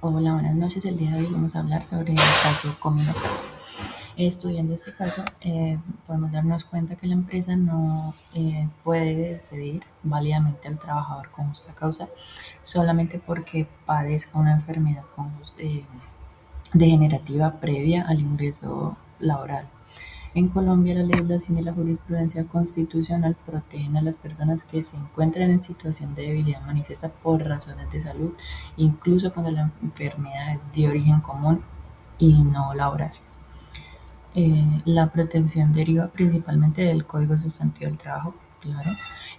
Hola, buenas noches. El día de hoy vamos a hablar sobre el caso Comino SAS. Estudiando este caso, podemos darnos cuenta que la empresa no puede despedir válidamente al trabajador con justa causa solamente porque padezca una enfermedad degenerativa previa al ingreso laboral. En Colombia, la legislación y la jurisprudencia constitucional protegen a las personas que se encuentran en situación de debilidad manifiesta por razones de salud, incluso cuando la enfermedad es de origen común y no laboral. La protección deriva principalmente del Código Sustantivo del Trabajo, claro,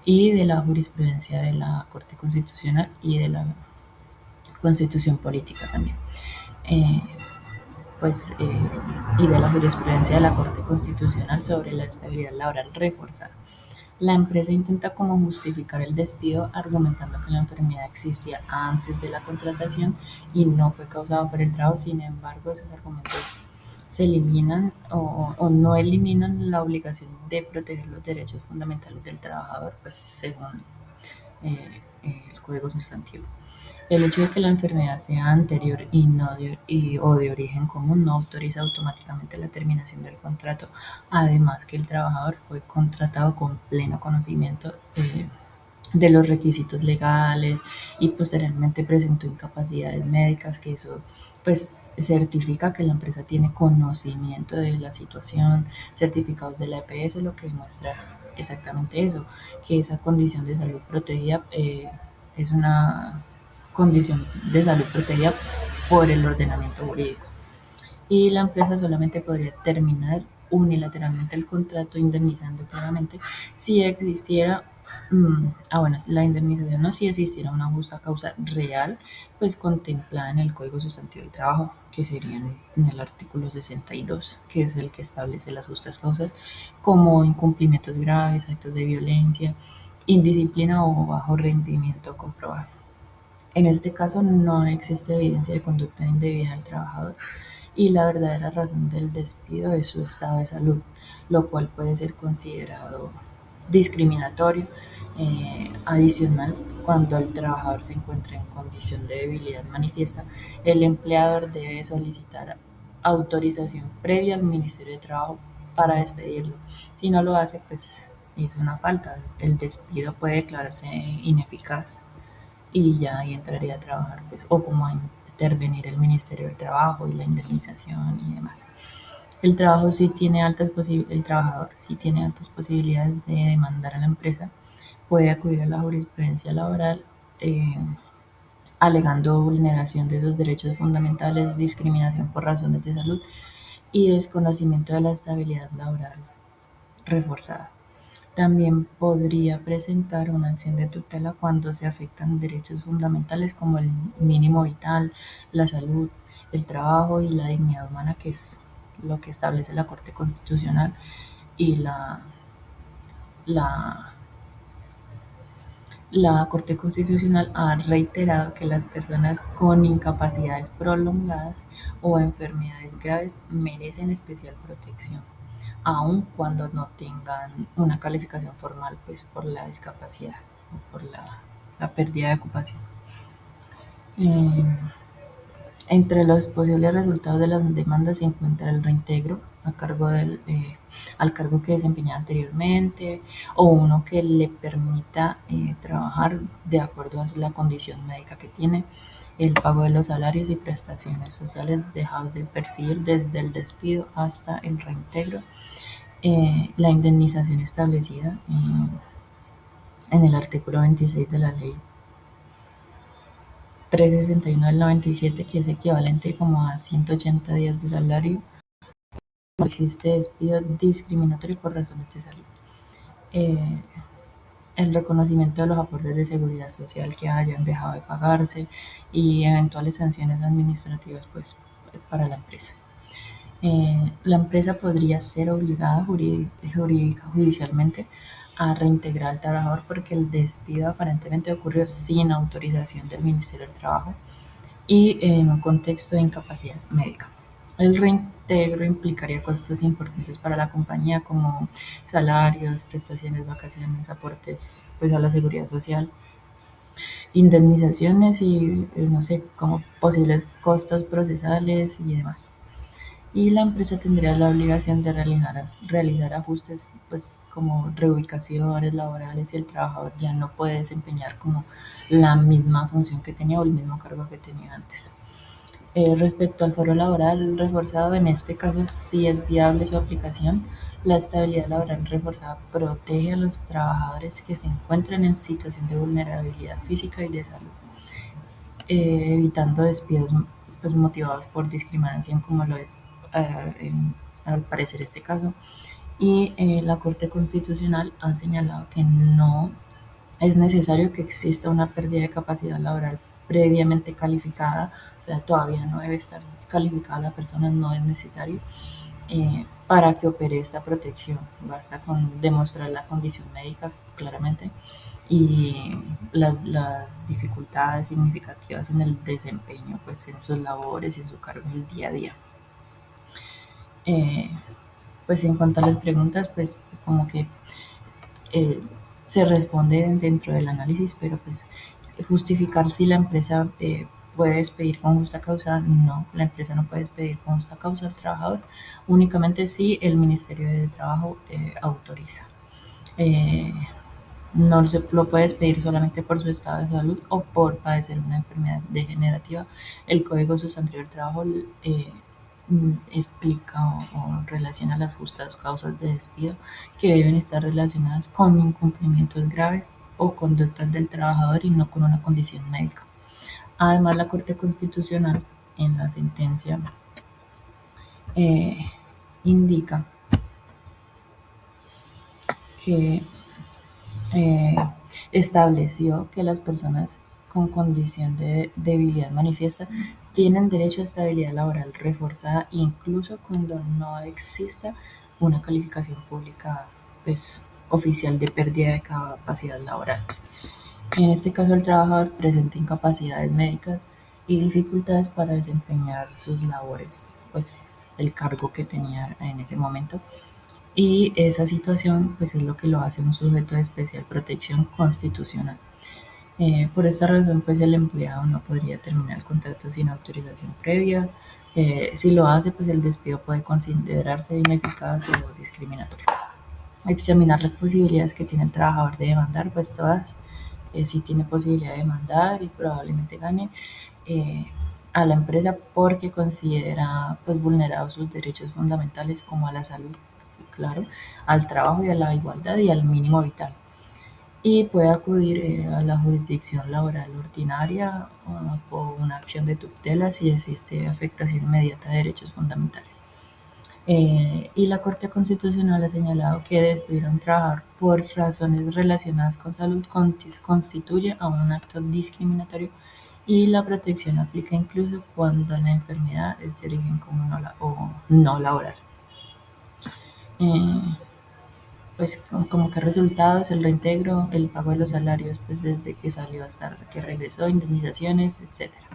y de la jurisprudencia de la Corte Constitucional y de la Constitución Política también. Eh, pues, y de la jurisprudencia de la Corte Constitucional sobre la estabilidad laboral reforzada. La empresa intenta como justificar el despido argumentando que la enfermedad existía antes de la contratación y no fue causada por el trabajo. Sin embargo, esos argumentos se eliminan o no eliminan la obligación de proteger los derechos fundamentales del trabajador, pues según el Código Sustantivo. El hecho de que la enfermedad sea anterior o de origen común no autoriza automáticamente la terminación del contrato, además que el trabajador fue contratado con pleno conocimiento de los requisitos legales y posteriormente presentó incapacidades médicas, que eso pues certifica que la empresa tiene conocimiento de la situación, certificados de la EPS, lo que demuestra exactamente eso, que esa condición de salud protegida es una condición de salud protegida por el ordenamiento jurídico y la empresa solamente podría terminar unilateralmente el contrato indemnizando claramente si existiera, la indemnización no si existiera una justa causa real, pues contemplada en el Código Sustantivo del Trabajo, que sería en el artículo 62, que es el que establece las justas causas, como incumplimientos graves, actos de violencia, indisciplina o bajo rendimiento comprobado. En este caso no existe evidencia de conducta indebida del trabajador y la verdadera razón del despido es su estado de salud, lo cual puede ser considerado discriminatorio. Adicional, cuando el trabajador se encuentra en condición de debilidad manifiesta, el empleador debe solicitar autorización previa al Ministerio de Trabajo para despedirlo. Si no lo hace, pues es una falta. El despido puede declararse ineficaz y ya ahí entraría a trabajar, pues, o como a intervenir el Ministerio del Trabajo y la indemnización y demás. El trabajador sí tiene altas posibilidades de demandar a la empresa, puede acudir a la jurisprudencia laboral alegando vulneración de sus derechos fundamentales, discriminación por razones de salud y desconocimiento de la estabilidad laboral reforzada. También podría presentar una acción de tutela cuando se afectan derechos fundamentales como el mínimo vital, la salud, el trabajo y la dignidad humana, que es lo que establece la Corte Constitucional y la, la Corte Constitucional ha reiterado que las personas con incapacidades prolongadas o enfermedades graves merecen especial protección, aun cuando no tengan una calificación formal, pues por la discapacidad o por la pérdida de ocupación. Eh, Entre los posibles resultados de las demandas se encuentra el reintegro al cargo que desempeñaba anteriormente o uno que le permita trabajar de acuerdo a la condición médica que tiene, el pago de los salarios y prestaciones sociales dejados de percibir desde el despido hasta el reintegro, la indemnización establecida en el artículo 26 de la ley 361 del 97, que es equivalente como a 180 días de salario, no existe despido discriminatorio por razones de salud. Eh, el reconocimiento de los aportes de seguridad social que hayan dejado de pagarse y eventuales sanciones administrativas, pues, para la empresa. La empresa podría ser obligada judicialmente a reintegrar al trabajador porque el despido aparentemente ocurrió sin autorización del Ministerio del Trabajo y en un contexto de incapacidad médica. El reintegro implicaría costos importantes para la compañía como salarios, prestaciones, vacaciones, aportes, pues, a la seguridad social, indemnizaciones y, no sé, como posibles costos procesales y demás. Y la empresa tendría la obligación de realizar ajustes, pues como reubicaciones laborales si el trabajador ya no puede desempeñar como la misma función que tenía o el mismo cargo que tenía antes. Respecto al foro laboral reforzado, en este caso sí es viable su aplicación. La estabilidad laboral reforzada protege a los trabajadores que se encuentran en situación de vulnerabilidad física y de salud, evitando despidos pues, motivados por discriminación, como lo es al parecer este caso. Y la Corte Constitucional ha señalado que no es necesario que exista una pérdida de capacidad laboral previamente calificada, o sea, todavía no debe estar calificada la persona, no es necesario para que opere esta protección. Basta con demostrar la condición médica claramente y las dificultades significativas en el desempeño, pues en sus labores y en su cargo en el día a día. Eh, pues en cuanto a las preguntas, pues como que eh, se responde dentro del análisis, pero pues justificar si la empresa puede despedir con justa causa, no, la empresa no puede despedir con justa causa al trabajador, únicamente si el Ministerio de Trabajo autoriza. Eh, no se lo puede despedir solamente por su estado de salud o por padecer una enfermedad degenerativa. El Código Sustantivo del Trabajo explica o relaciona las justas causas de despido que deben estar relacionadas con incumplimientos graves o conductas del trabajador y no con una condición médica. Además, la Corte Constitucional en la sentencia eh, indica que eh, estableció que las personas con condición de debilidad manifiesta tienen derecho a estabilidad laboral reforzada incluso cuando no exista una calificación pública pues, oficial de pérdida de capacidad laboral. En este caso, el trabajador presenta incapacidades médicas y dificultades para desempeñar sus labores, pues el cargo que tenía en ese momento, y esa situación pues es lo que lo hace un sujeto de especial protección constitucional. Por esta razón pues el empleado no podría terminar el contrato sin autorización previa. Si lo hace pues el despido puede considerarse ineficaz o discriminatorio. Examinar las posibilidades que tiene el trabajador de demandar, pues todas, si tiene posibilidad de demandar y probablemente gane eh, a la empresa porque considera pues vulnerados sus derechos fundamentales como a la salud, claro, al trabajo y a la igualdad y al mínimo vital. Y puede acudir a la jurisdicción laboral ordinaria o una acción de tutela si existe afectación inmediata de derechos fundamentales. Y la Corte Constitucional ha señalado que despedir a un trabajador por razones relacionadas con salud constituye a un acto discriminatorio y la protección aplica incluso cuando la enfermedad es de origen o no laboral. Eh, pues como que resultados, el reintegro, el pago de los salarios pues desde que salió hasta que regresó, indemnizaciones, etcétera.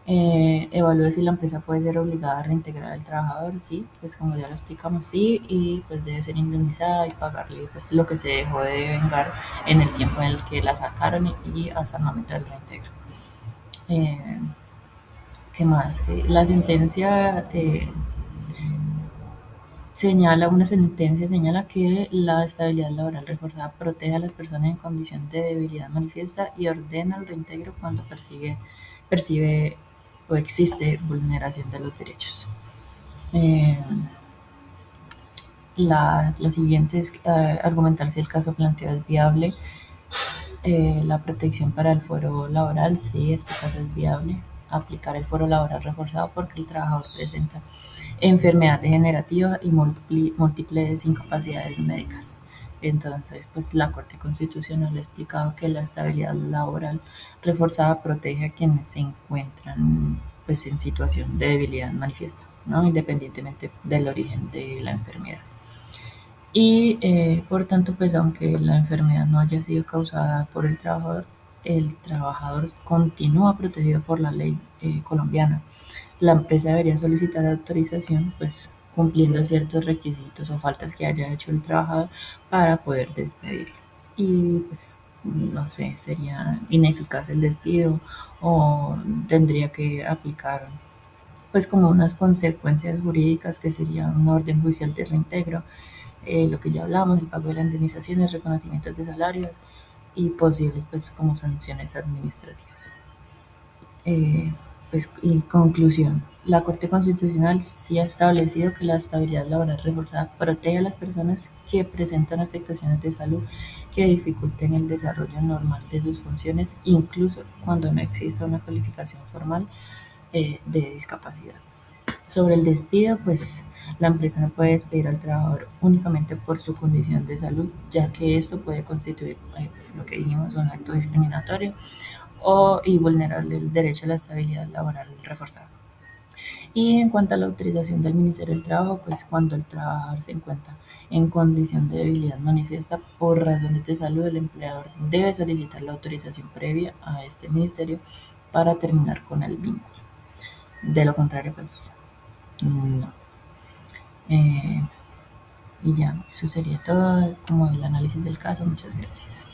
Evalúe si la empresa puede ser obligada a reintegrar al trabajador, sí, pues como ya lo explicamos, sí, y pues debe ser indemnizada y pagarle pues lo que se dejó de vengar en el tiempo en el que la sacaron y hasta el momento del reintegro. Eh, ¿Qué más? La sentencia una sentencia señala que la estabilidad laboral reforzada protege a las personas en condición de debilidad manifiesta y ordena el reintegro cuando percibe o existe vulneración de los derechos. Eh, la siguiente es argumentar si el caso planteado es viable. La protección para el fuero laboral, sí, este caso es viable. Aplicar el fuero laboral reforzado porque el trabajador presenta enfermedad degenerativa y múltiples incapacidades médicas. Entonces, pues la Corte Constitucional ha explicado que la estabilidad laboral reforzada protege a quienes se encuentran pues en situación de debilidad manifiesta, ¿no? Independientemente del origen de la enfermedad. Y por tanto, pues aunque la enfermedad no haya sido causada por el trabajador continúa protegido por la ley colombiana. La empresa debería solicitar autorización, pues cumpliendo ciertos requisitos o faltas que haya hecho el trabajador para poder despedirlo. Y pues no sé, sería ineficaz el despido o tendría que aplicar pues como unas consecuencias jurídicas que sería una orden judicial de reintegro, lo que ya hablamos, el pago de las indemnizaciones, reconocimientos de salarios y posibles pues como sanciones administrativas. Eh, pues, y conclusión, la Corte Constitucional sí ha establecido que la estabilidad laboral reforzada protege a las personas que presentan afectaciones de salud que dificulten el desarrollo normal de sus funciones, incluso cuando no exista una calificación formal de discapacidad. Sobre el despido, pues la empresa no puede despedir al trabajador únicamente por su condición de salud, ya que esto puede constituir, lo que dijimos, un acto discriminatorio y vulnerable el derecho a la estabilidad laboral reforzada. Y en cuanto a la autorización del Ministerio del Trabajo, pues cuando el trabajador se encuentra en condición de debilidad manifiesta por razones de salud, el empleador debe solicitar la autorización previa a este ministerio para terminar con el vínculo. De lo contrario, pues no. Eh, y ya, eso sería todo como el análisis del caso. Muchas gracias.